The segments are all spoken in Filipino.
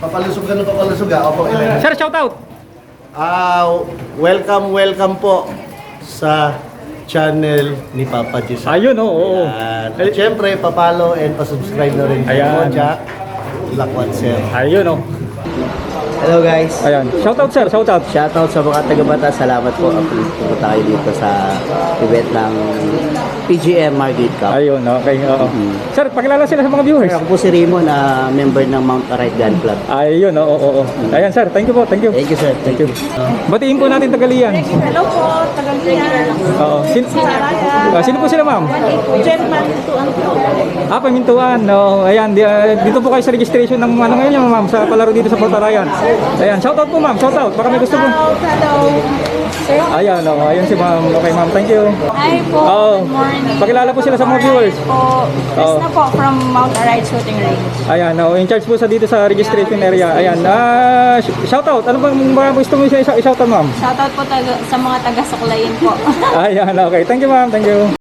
Papalusog ka na papalusog ha. Opo, Sir, shout out. Welcome po sa channel ni Papa Jis. Ayun, oo. At syempre, papalo and pasubscribe na rin Ayan. po, Jack. Lakwan, sir. Ayun, oh. Hello guys. Ayan. Shout out, sir. Shout out. Shoutout sa mga taga-Bata. Salamat po. Pupunta kayo dito sa event ng PGM Margate Cup. Ayun, okay. Oo. Sir, pakilala sila sa mga viewers. Ako po si Rimo na member ng Mount Arayat Gun Club. Ayun, oo. Ayan, sir. Thank you po. Thank you. Thank you sir. Thank you. Batiin po natin Tagalian. Hello po, Tagalian. Oo. Sino po sila, ma'am? German, tutuan po. Pamintuan. No. Ayan, dito po kayo sa registration ng ano ngayon, ma'am, sa palaro dito sa Port Arayan. Ayan, shout out po, ma'am. Shout out. Baka may gusto po. Hello. Sir? Ayan, ayan si ma'am. Okay, ma'am. Thank you. Hi po, Oo. good morning. Pakilala po sila sa mga viewers. Po, Krishna po from Mount Arayat Shooting Range. Ayan, in charge po sa dito sa registration area. Ayan, shout out. Ano bang gusto mo i-shout out, ma'am? Shoutout po sa mga taga-Suklayin po. Ayan, okay. Thank you, ma'am. Thank you.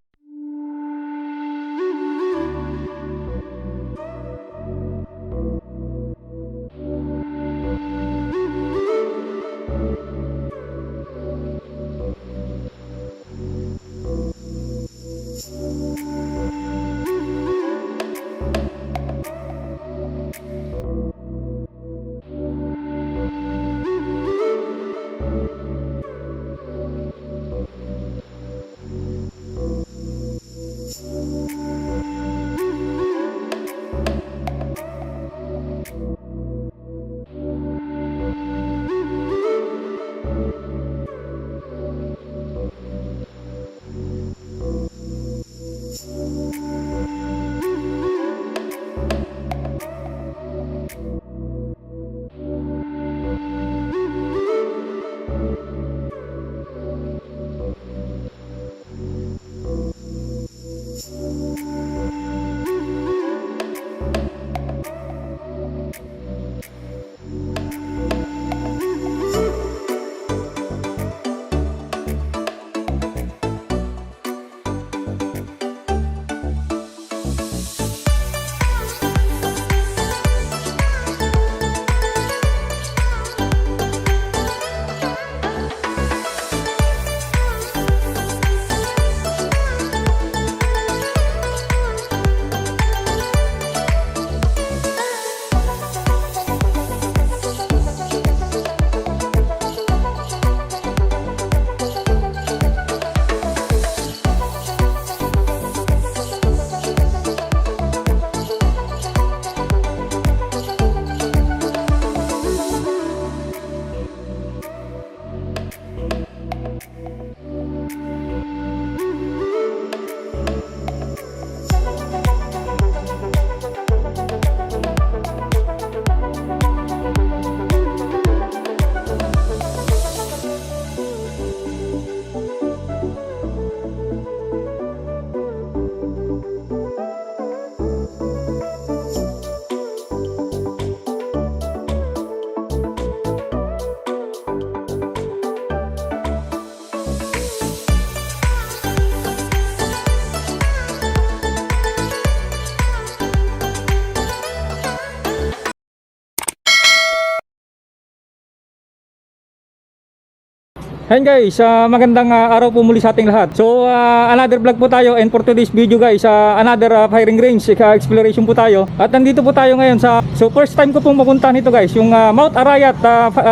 Ayan guys, magandang araw po muli sa ating lahat. So another vlog po tayo, and for today's video guys, another firing range exploration po tayo. At nandito po tayo ngayon sa, so first time ko pong mapuntahan ito guys, yung Mount Arayat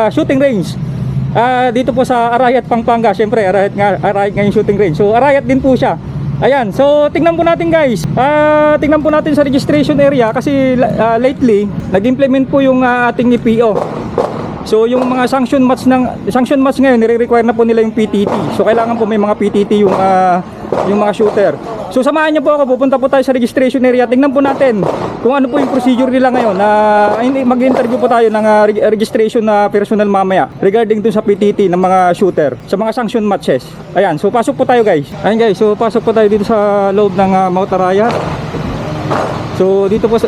shooting range. Dito po sa Arayat, Pampanga. Syempre Arayat ngayon shooting range. So Arayat din po siya. Ayan, so tingnan po natin guys. Tingnan po natin sa registration area kasi lately nag-implement po yung ating EPO. So yung mga sanction match ngayon, nire-require na po nila yung PTT. So kailangan po may mga PTT yung mga shooter. So samahan niyo po ako, pupunta po tayo sa registration area. Tingnan po natin kung ano po yung procedure nila ngayon. Mag-interview po tayo ng registration na personnel mamaya regarding dun sa PTT ng mga shooter sa mga sanction matches. Ayan, so pasok po tayo guys. Ayan guys, so pasok po tayo dito sa loob ng Mount Arayat. So dito po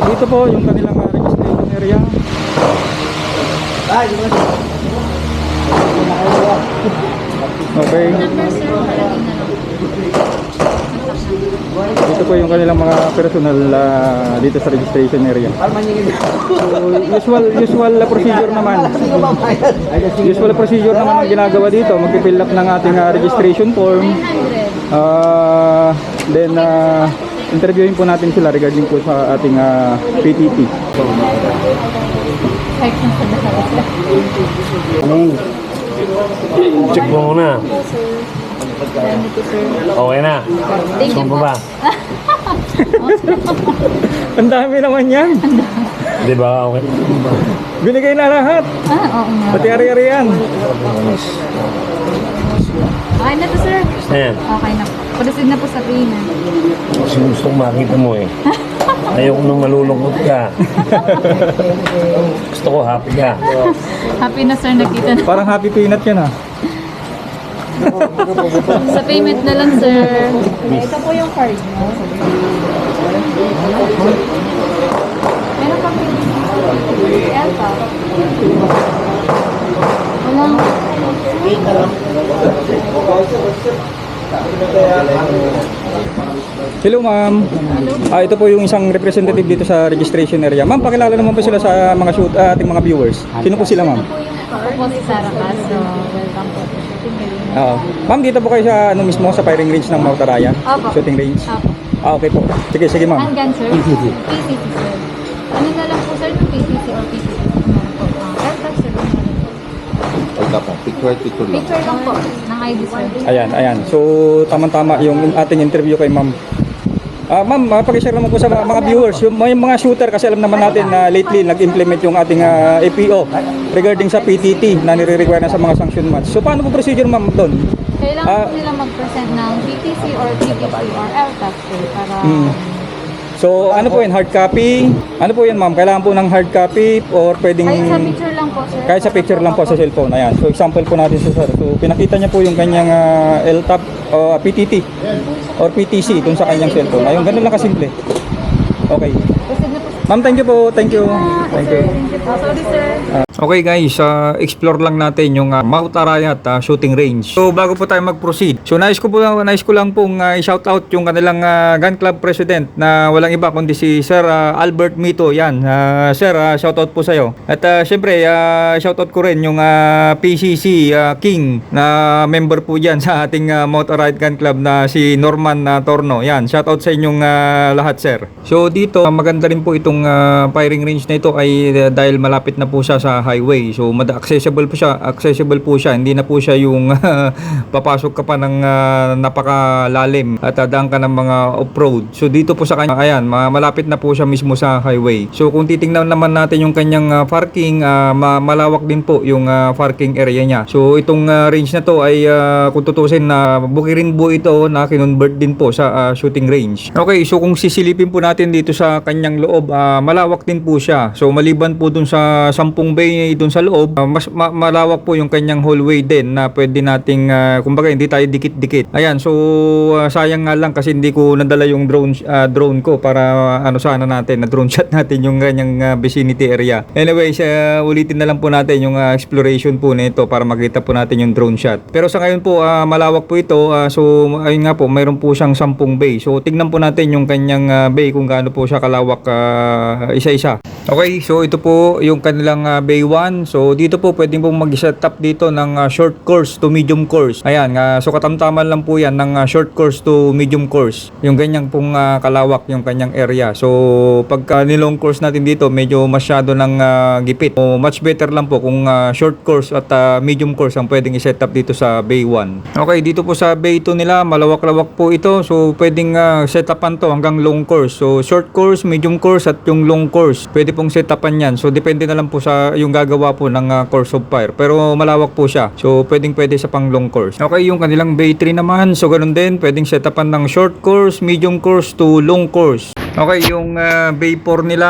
yung kanilang registration area. Okay. Dito po yung kanilang mga personal dito sa registration area. So, usual procedure naman. Usual procedure naman ang ginagawa dito. Mag-fill up ng ating registration form. Then interviewin po natin sila regarding po sa ating PTT. Check mo muna. Okay na. Saan pa ba? Ang dami naman yan. Di ba? Okay. Binigay na lahat. Oo nga. Pati ari-arian. Okay na to, sir. Ayan. Okay na. Proceed na po sa payment. Kasi gustong makita mo eh. Ayoko nung malulungkot ka. Gusto ko happy ka. Happy na, sir. Nakita na. Parang happy peanut yan Sa payment na lang, sir. Ito po yung card mo. Meron pa po. Elta. Walang... Hello ma'am. Ito po yung isang representative dito sa registration area. Ma'am, pakilala naman po sila sa mga ating mga viewers. Sino po sila ma'am? Ako po si Sarah Castro. Welcome po sa shooting range. Oo. Ma'am, dito po kayo sa ano mismo sa firing range ng Mount Araya? Opo. Shooting range? Opo. Okay po. Sige ma'am. Handgun, sir? PCC, sir. Ano na lang po, sir, ng PCC or PCC? Elta, sir. Picture lang. Picture lang po ng ID, sir. Ayan. So, tamang-tama yung ating interview kay ma'am. Ma'am, pag-share naman po sa mga viewers, yung mga shooter kasi alam naman natin na lately nag-implement yung ating APO regarding sa PTT na nire-require na sa mga sanction match. So, paano po procedure ma'am doon? Kailangan po nila mag-present ng PTC or PTC or LTAC, sir, para... So, ano po yun? Hard copy? Ano po yan ma'am? Kailangan po ng hard copy or pwedeng... Kahit sa picture lang po, sir. Kahit sa picture lang po sa cellphone. Ayan. So, example po natin sa sir. So, pinakita niya po yung kanyang LTAP o PTT or PTC dun sa kanyang cellphone. Ayun, ganun lang kasimple. Okay. Proceed na po, sir. Ma'am, thank you po. Thank you. Thank you. Thank you po. Sorry, sir. Okay guys, explore lang natin yung Mount Arayat shooting range. So bago po tayo mag-proceed, so nais ko lang pong i-shout out yung kanilang gun club president na walang iba kundi si Sir Albert Mito. Yan, sir, shout out po sa iyo. At syempre, shout out ko rin yung PCC King na member po diyan sa ating Mount Arayat Gun Club na si Norman Torno. Yan, shout out sa inyong lahat, sir. So dito, maganda rin po itong firing range na ito ay dahil malapit na po siya sa highway. So accessible po siya. Hindi na po siya yung papasok ka pa ng napakalalim at daan ka ng mga off-road. So dito po sa kanya, ayan, malapit na po siya mismo sa highway. So kung titingnan naman natin yung kanyang parking, malawak din po yung parking area niya. So itong range na to ay kung tutusin na bukirin po ito na kinonvert din po sa shooting range. Okay, so kung sisilipin po natin dito sa kanyang loob, malawak din po siya. So maliban po dun sa 10 bay dun sa loob, mas malawak po yung kanyang hallway din na pwede nating kumbaga hindi tayo dikit-dikit. Ayan, so sayang nga lang kasi hindi ko nadala yung drone ko para sana natin na drone shot natin yung kanyang vicinity area. Anyways, ulitin na lang po natin yung exploration po nito para makita po natin yung drone shot. Pero sa ngayon po malawak po ito. So ayun nga po, mayroon po siyang 10 bay. So tignan po natin yung kanyang bay kung gaano po siya kalawak isa-isa. Okay, so ito po yung kanilang bay 1. So dito po pwedeng po mag-set up dito ng short course to medium course. Ayan, so katamtaman lang po yan ng short course to medium course. Yung ganyang pong kalawak yung kanyang area. So pagka nilong course natin dito, medyo masyado ng gipit. So much better lang po kung short course at medium course ang pwedeng i-set up dito sa bay 1. Okay, dito po sa bay 2 nila, malawak-lawak po ito. So pwedeng set upan to hanggang long course. So short course, medium course at yung long course. Pwede pong set upan yan. So depende na lang po sa yung gagawa po ng course of fire. Pero malawak po siya. So pwede sa pang long course. Okay, yung kanilang bay 3 naman. So ganun din, pwedeng set upan ng short course, medium course to long course. Okay, yung bay 4 nila,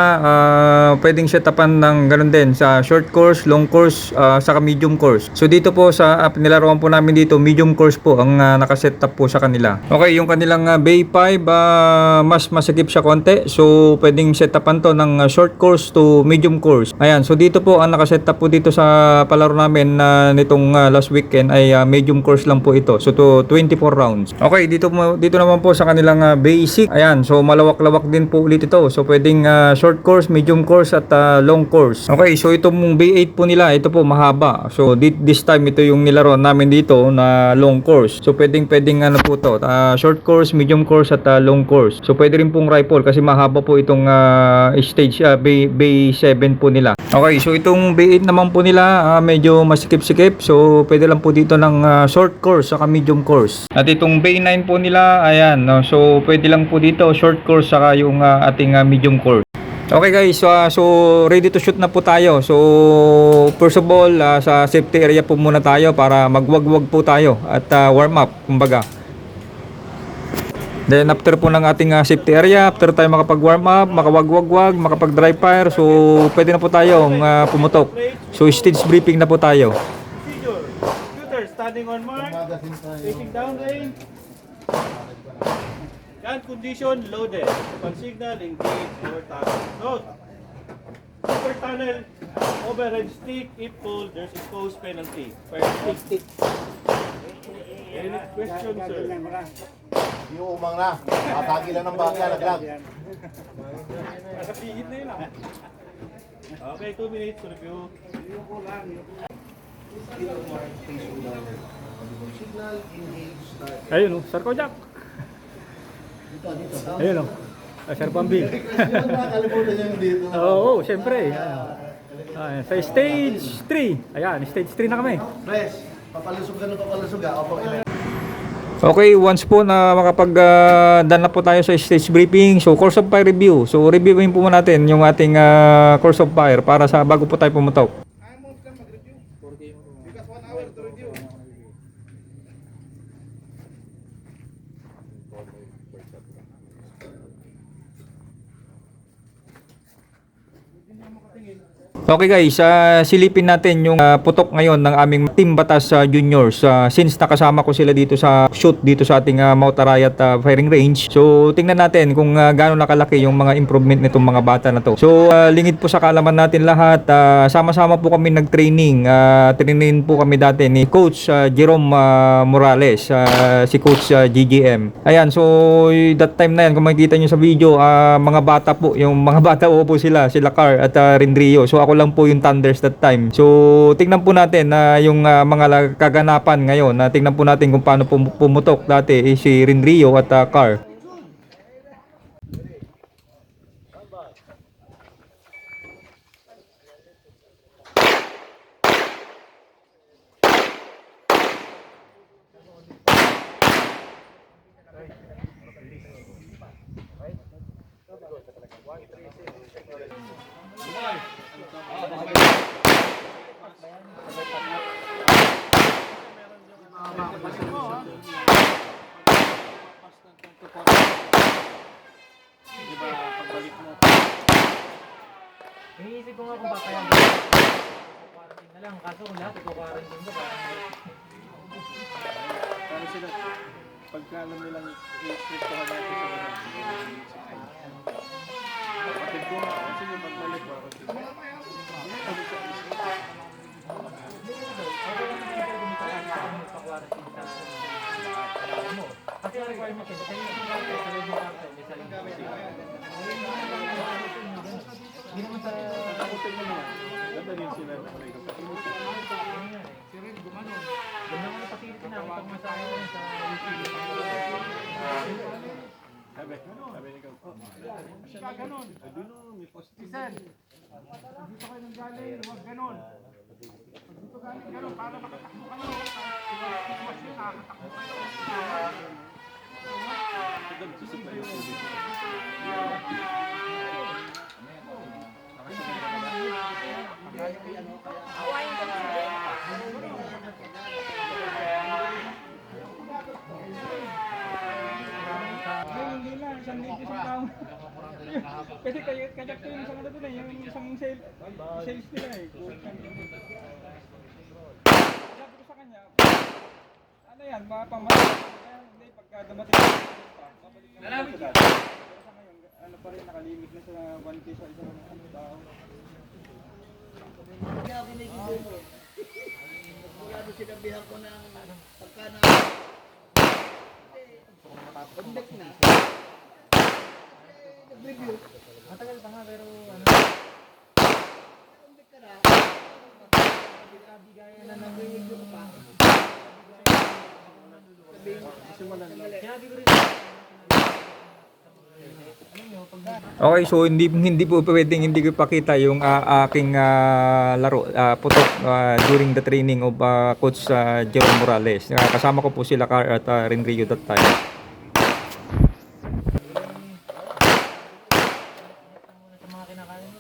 pwedeng setapan ng ganun din sa short course, long course, saka medium course. So dito po sa nilaruan po namin dito, medium course po ang nakaset up po sa kanila. Okay, yung kanilang bay 5, mas masikip siya konti. So pwedeng setapan to ng short course to medium course. Ayan, so dito po ang nakaset up po dito sa palaro namin nitong last weekend ay medium course lang po ito. So to 24 rounds. Okay, dito naman po sa kanilang basic. Ayan, so malawak-lawak din po ulit ito. So pwedeng short course, medium course at long course. Okay, so itong B8 po nila, ito po mahaba. So this time ito yung nilaro namin dito na long course. So pwedeng ano po to, short course, medium course at long course. So pwede rin pong rifle kasi mahaba po itong stage B7 po nila. Okay, so itong B8 naman po nila medyo masikip-sikip. So pwede lang po dito ng short course saka medium course. At itong B9 po nila, ayan, no? So pwede lang po dito short course saka yung ating medium course. Okay guys, so ready to shoot na po tayo. So first of all, sa safety area po muna tayo para magwagwag po tayo at warm up kumbaga. Then after po ng ating safety area, after tayo makapag-warm up, makawagwagwag, makapag-dry fire, so pwede na po tayong pumutok. So stage briefing na po tayo. Procedure. Shooter standing on mark, facing down range. Gun condition loaded. Upon signal, engage or tunnel. Note. Super tunnel, overhead stick, if pulled, there's exposed penalty. Fire stick. Any question, sir? Yung umang na, matagi lang ng baka, naglag. Nasa pihit na yun ah. Okay, 2 minutes to review. Ayun oh, Sir Kojak. Ayun oh. Sir Bambi. Nakalimutan niya yung dito. Oo, syempre. Sa stage 3. Ayan, stage 3 na kami. Press, papalusog Opo, Okay, once po na makapag-done na po tayo sa stage briefing, so course of fire review. So reviewin po muna natin yung ating course of fire para sa bago po tayo pumutok. Okay guys, silipin natin yung putok ngayon ng aming Team Batas Juniors. Since nakasama ko sila dito sa shoot dito sa ating Mount Arayat firing range. So tingnan natin kung gaano nakalaki yung mga improvement nitong mga bata na to. So lingid po sa kaalaman natin lahat. Sama-sama po kami nag-training. Training po kami dati ni Coach Jerome Morales, si Coach GGM. Ayan, so that time na yan, kung makikita nyo sa video, mga bata po, yung mga bata po sila Car at Rendrio. So ako lang po yung Thunders that time. So tingnan po natin yung mga kaganapan ngayon. Tingnan po natin kung paano pumutok dati si Rendrio at Car. Iniisip ko nga kung baka yan quarantine na lang, kaso kung lahat ito-quarantine ko Paano sila, pagka alam nilang i-strip ko natin sa mga kapatid ko nga, kasi yung magbalik ko. kasi ang requirement yun, kasi yung sa loob ng kapta, may saling hindi naman sa Kapatid mo naman, ganda rin sila na may kapatid. si Red, gumanon. Ganda nga yung facility na, kapag masahe ko rin sa UCD. Sabi niya ko, siya ganon. Doon may post. Isan, dito kayo nang galing, huwag ganon. Pag dito galing ganon, para makatakbo kayo. Mas yun, nakakatakbo kayo. Susupply yung tubig. Kasi kayo, kajak ko yung isang ano doon eh, yung isang sales nila eh. Sabi ko sa kanya, ano yan, pamalit. Kaya hindi, pagka dumating pa, babalik naman sa dati. Pero sa ngayon, ano pa rin, nakalimit na sa 1K sa isang tao. Sinabihan ko ng pagka na conduct na. Nag-review. Matagal pa nga pero ano. Conduct ka na. Bigaya na ng Nag-review pa. sinabi ko rin. Okay, so hindi po pwedeng hindi ko ipakita yung aking laro putok during the training of Coach Jerome Morales. Kasama ko po sila Car at Renrio that time. Sa mga kinakain mo.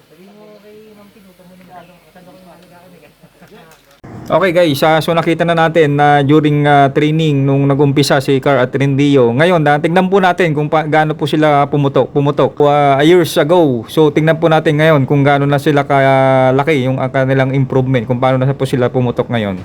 Sabi mo kay Ma'am Pino, tamo ng kasama ko yung maligakon eh. Okay guys, so nakita na natin na during training nung nag-umpisa si Car at Renrio. Ngayon, tingnan po natin kung gaano po sila pumutok years ago. So tingnan po natin ngayon kung gaano na sila kalaki yung kanilang improvement, kung paano na po sila pumutok ngayon.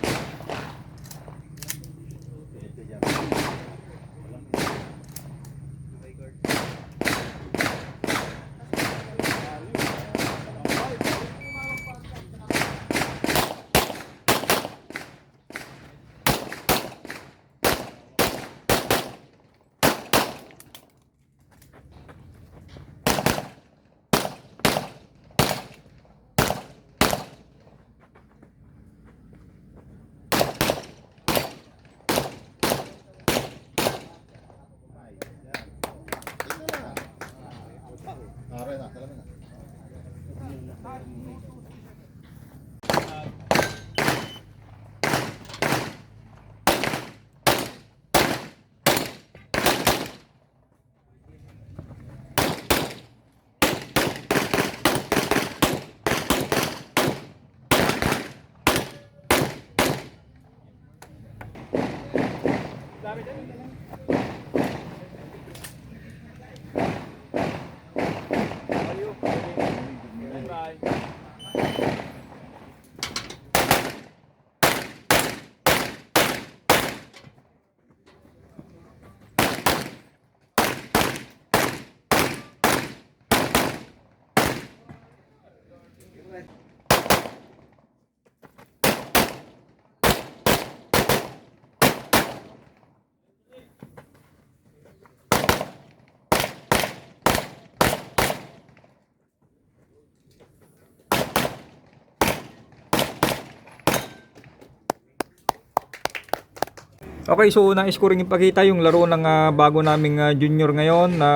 Okay, so nais ko rin ipakita yung laro ng bago naming junior ngayon na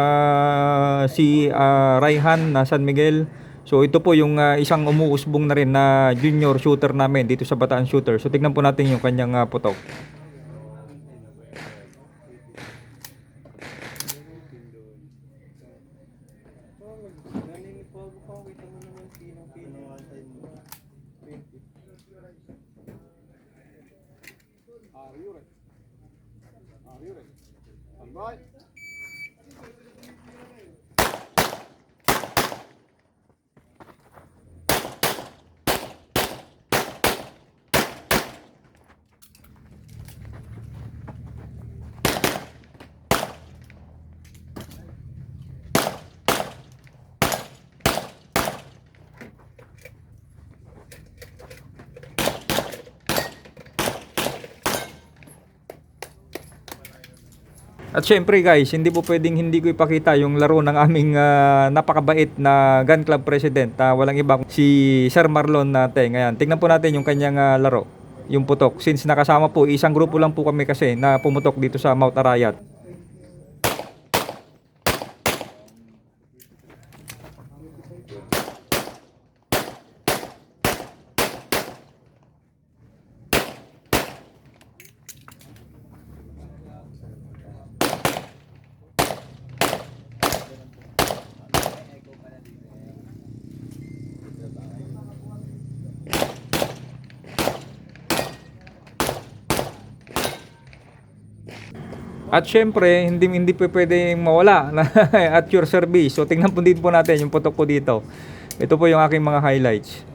si Raihan na San Miguel. So ito po yung isang umuusbong na rin na junior shooter namin dito sa Bataan Shooter. So tignan po natin yung kanyang putok. At syempre guys, hindi po pwedeng hindi ko ipakita yung laro ng aming napakabait na gun club president. Walang iba si Sir Marlon natin. Ngayon, tingnan po natin yung kanyang laro, yung putok. Since nakasama po, isang grupo lang po kami kasi na pumutok dito sa Mount Arayat. At syempre, hindi po pwedeng mawala na at your service. So tingnan po din po natin yung putok po dito. Ito po yung aking mga highlights.